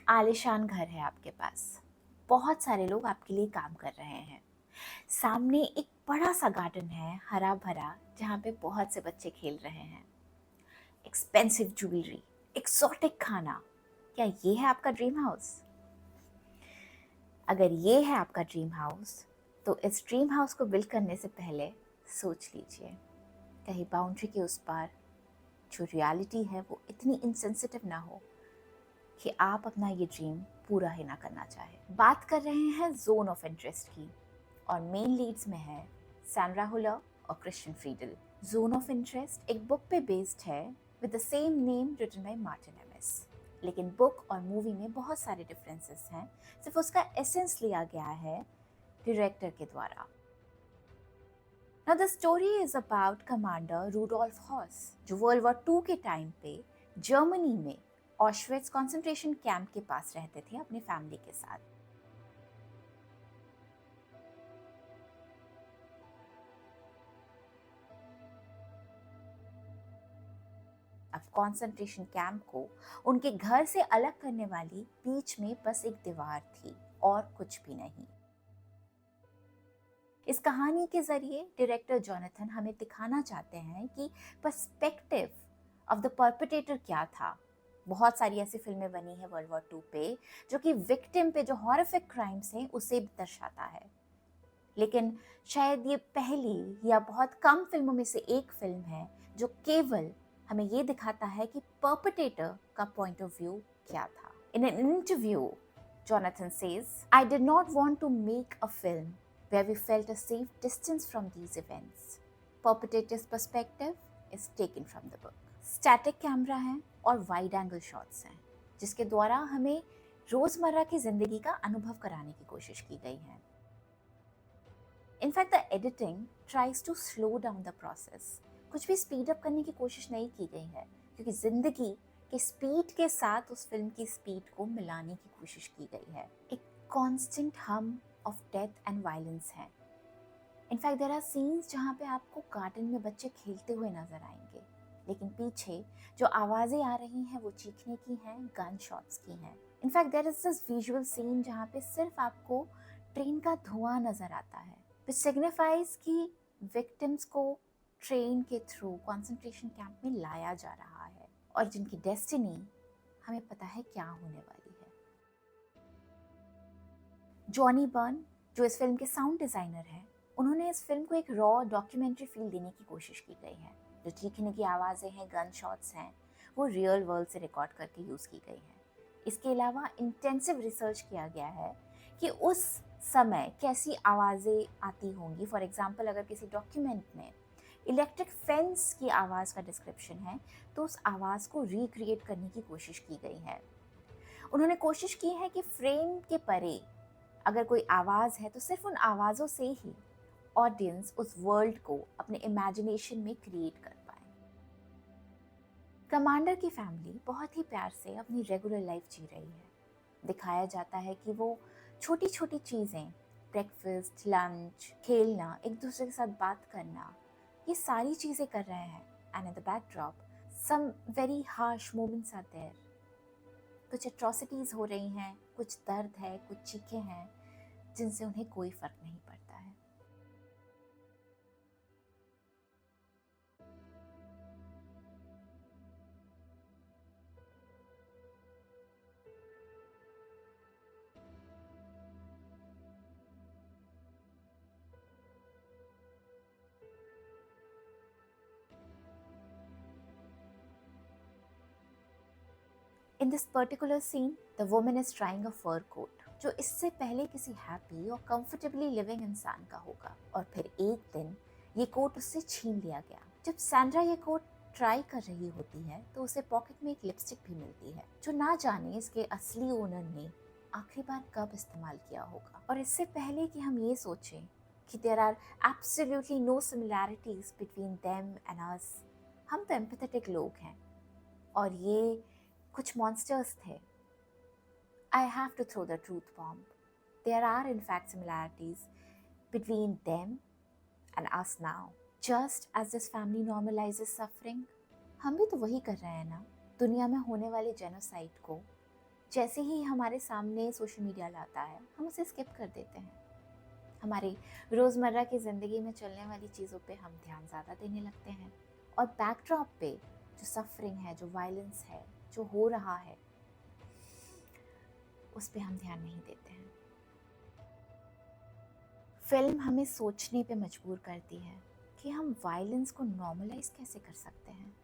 आलीशान घर है आपके पास, बहुत सारे लोग आपके लिए काम कर रहे हैं। सामने एक बड़ा सा गार्डन है, हरा भरा, जहाँ पे बहुत से बच्चे खेल रहे हैं। एक्सपेंसिव ज्वेलरी, एक्सोटिक खाना, क्या ये है आपका ड्रीम हाउस? अगर ये है आपका ड्रीम हाउस, तो इस ड्रीम हाउस को बिल्ड करने से पहले सोच लीजिए, कहीं बाउंड्री के उस पार जो रियलिटी है वो इतनी इनसेंसिटिव ना हो कि आप अपना ये ड्रीम पूरा ही ना करना चाहे। बात कर रहे हैं जोन ऑफ इंटरेस्ट की, और मेन लीड्स में है सैंड्रा हुलर और Christian Friedel. Zone of interest एक बुक पे बेस्ड है with the same name written by Martin Amis, लेकिन बुक और मूवी में बहुत सारे डिफरेंसेस हैं। सिर्फ उसका एसेंस लिया गया है डायरेक्टर के द्वारा। Now the story is about commander Rudolf Hoss, जो वर्ल्ड वॉर 2 के टाइम पे जर्मनी में ऑशविट्ज कंसंट्रेशन कैंप के पास रहते थे अपनी फैमिली के साथ। अब कंसंट्रेशन कैंप को उनके घर से अलग करने वाली बीच में बस एक दीवार थी और कुछ भी नहीं। इस कहानी के जरिए डायरेक्टर जोनाथन हमें दिखाना चाहते हैं कि पर्सपेक्टिव ऑफ द परपेट्रेटर क्या था। बहुत सारी ऐसी फिल्में बनी है वर्ल्ड वॉर 2 पे जो कि विक्टिम पे जो हॉरिफिक क्राइम्स हैं उसे दर्शाता है, लेकिन शायद ये पहली या बहुत कम फिल्मों में से एक फिल्म है जो केवल हमें ये दिखाता है कि परपेट्रेटर का पॉइंट ऑफ व्यू क्या था। In an interview, Jonathan says, I did not want to make a film where we felt a safe distance from these events. Perpetrator's perspective is taken from the book. Static camera है और wide angle shots हैं, जिसके द्वारा हमें रोजमर्रा की जिंदगी का अनुभव कराने की कोशिश की गई है। In fact, the editing tries to slow down the process. कुछ भी स्पीड अप करने की कोशिश नहीं की गई है, क्योंकि जिंदगी के स्पीड के साथ उस फिल्म की स्पीड को मिलाने की कोशिश की गई है। एक कांस्टेंट हम ऑफ डेथ एंड वायलेंस है। इनफैक्ट देयर आर सीन्स जहाँ पे आपको गार्डन में बच्चे खेलते हुए नजर आएंगे, लेकिन पीछे जो आवाज़ें आ रही हैं वो चीखने की हैं, गन शॉट्स की हैं। In fact there is this visual scene जहाँ पे सिर्फ आपको ट्रेन का धुआं नजर आता है, विच सिग्निफाइज कि विक्टिम्स को ट्रेन के थ्रू कंसंट्रेशन कैंप में लाया जा रहा है और जिनकी डेस्टिनी हमें पता है क्या होने वाली है। जॉनी बर्न, जो इस फिल्म के साउंड डिज़ाइनर हैं, उन्होंने इस फिल्म को एक रॉ डॉक्यूमेंट्री फील देने की कोशिश की गई है। जो चीखने की आवाज़ें हैं, गन शॉट्स हैं, वो रियल वर्ल्ड से रिकॉर्ड करके यूज़ की गई हैं। इसके अलावा इंटेंसिव रिसर्च किया गया है कि उस समय कैसी आवाज़ें आती होंगी। फॉर एग्जाम्पल, अगर किसी डॉक्यूमेंट में इलेक्ट्रिक फेंस की आवाज़ का डिस्क्रिप्शन है तो उस आवाज़ को रिक्रिएट करने की कोशिश की गई है। उन्होंने कोशिश की है कि फ्रेम के परे अगर कोई आवाज़ है तो सिर्फ उन आवाज़ों से ही ऑडियंस उस वर्ल्ड को अपने इमेजिनेशन में क्रिएट कर पाए। कमांडर की फैमिली बहुत ही प्यार से अपनी रेगुलर लाइफ जी रही है। दिखाया जाता है कि वो छोटी छोटी चीज़ें, ब्रेकफास्ट, लंच, खेलना, एक दूसरे के साथ बात करना, ये सारी चीज़ें कर रहे हैं। And in the backdrop some very harsh moments are there. कुछ एट्रॉसिटीज़ हो रही हैं, कुछ दर्द है, कुछ चीखें हैं जिनसे उन्हें कोई फ़र्क नहीं पड़ता है। In this particular scene, the woman is trying a fur coat, जो इससे पहले किसी हैप्पी और कंफर्टेबली लिविंग इंसान का होगा, और फिर एक दिन ये कोट उससे छीन लिया गया। जब सैंड्रा ये कोट ट्राई कर रही होती है तो उसे पॉकेट में एक लिपस्टिक भी मिलती है, जो ना जाने इसके असली ओनर ने आखिरी बार कब इस्तेमाल किया होगा। और इससे पहले कि हम ये सोचें कि there are absolutely no similarities between them and us, हम तो एम्पैथेटिक लोग हैं और ये कुछ मॉन्स्टर्स थे। I have to throw the truth bomb. There are in fact similarities between them and us now. Just as this family normalizes suffering, हम भी तो वही कर रहे हैं ना। दुनिया में होने वाले जेनोसाइड को जैसे ही हमारे सामने सोशल मीडिया लाता है हम उसे स्किप कर देते हैं। हमारी रोज़मर्रा की ज़िंदगी में चलने वाली चीज़ों पे हम ध्यान ज़्यादा देने लगते हैं, और बैकड्रॉप पे जो सफरिंग है, जो वायलेंस है, जो हो रहा है, उस पे हम ध्यान नहीं देते हैं। फिल्म हमें सोचने पे मजबूर करती है कि हम वायलेंस को नॉर्मलाइज कैसे कर सकते हैं।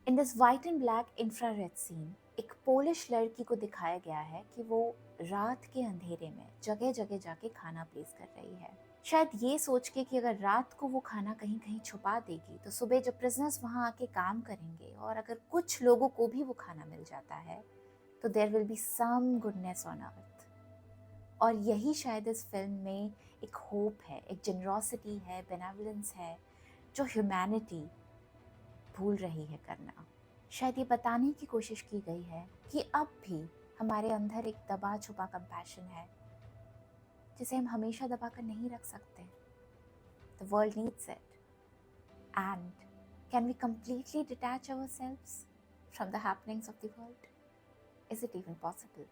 In this white and black infrared scene एक पोलिश लड़की को दिखाया गया है कि वो रात के अंधेरे में जगह जगह जाके खाना प्लेस कर रही है, शायद ये सोच के कि अगर रात को वो खाना कहीं कहीं छुपा देगी तो सुबह जब प्रिजनर्स वहाँ आके काम करेंगे और अगर कुछ लोगों को भी वो खाना मिल जाता है तो there will be some goodness on earth. और यही शायद इस फिल्म में एक होप है, एक जनरॉसिटी है, बेनेवलेंस है, जो ह्यूमैनिटी भूल रही है करना। शायद ये बताने की कोशिश की गई है कि अब भी हमारे अंदर एक दबा छुपा कंपैशन है जिसे हम हमेशा दबा कर नहीं रख सकते। The world needs it. And can we completely detach ourselves from the happenings of the world? Is it even possible?